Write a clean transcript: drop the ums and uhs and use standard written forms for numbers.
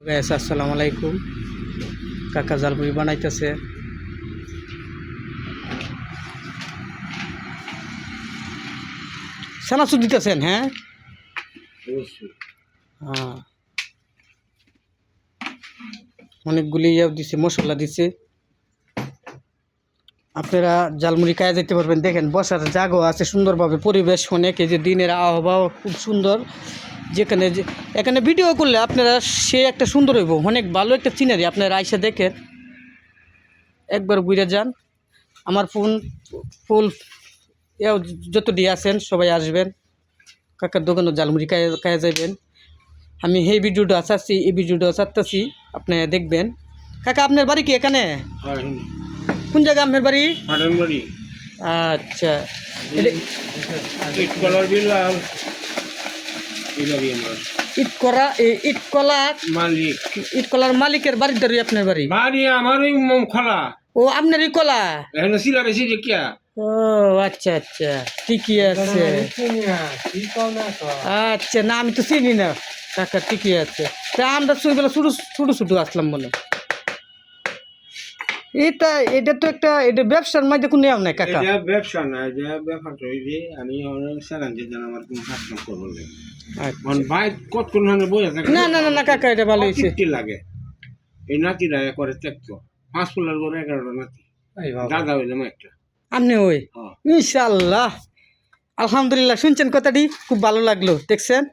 Guys আসসালামু আলাইকুম। কাকা জালমুড়ি বানাইতেছে। সানাসু দিতেছেন? হ্যাঁ হ্যাঁ, অনেকগুলি দিছে, মশলা দিছে। আপনারা জালমুড়ি খাইয়া যেতে পারবেন। দেখেন বসার জায়গাও আছে সুন্দরভাবে, পরিবেশ অনেক, এই যে দিনের আবহাওয়া খুব সুন্দর। যেখানে এখানে ভিডিও করলে আপনারা সে একটা সুন্দর হইব, অনেক ভালো একটা সিনারি। আপনারা আইসা দেখেন, একবার ঘুরে যান। আমার ফুল যত দিয়ে আছেন সবাই আসবেন, কাকার দোকানে জালমুড়ি খাইয়া যাবেন। আমি এই ভিডিওটা আসাচ্ছি, এই ভিডিওটা আসাচ্ছি, আপনি দেখবেন। কাকা আপনার বাড়ি কি এখানে? কোন জায়গা আপনার বাড়ি? আচ্ছা, ইটকলার মালিকের বাড়ির ধরি আপনার বাড়ি? আমার খোলা। ও আপনারই কলা? কিয়া? ও আচ্ছা আচ্ছা, ঠিকই আছে। আচ্ছা, না আমি তো চিনি না কাকা, ঠিকই আছে। তা আমরা বেলা ছোটো ছোটো ছোটো আসলাম মনে। এটা তো একটা, এটা ব্যবসার মধ্যে কোনো নিয়ম নাই কাকা। ব্যবসা না, এটা ব্যাপার যে আমি আমার কোনো কাজ করবো ভাই কতক্ষণ বই আছে। না না না কাকা, এটা ভালো হয়েছে। লাগে এই নাতিরা করে ত্যাগতো 5 ফুলের করে 11টা নাতি। দাদা হইলাম একটা, আপনি ওই ইনশাল্লাহ। আলহামদুলিল্লাহ, শুনছেন কথাটি, খুব ভালো লাগলো। দেখছেন।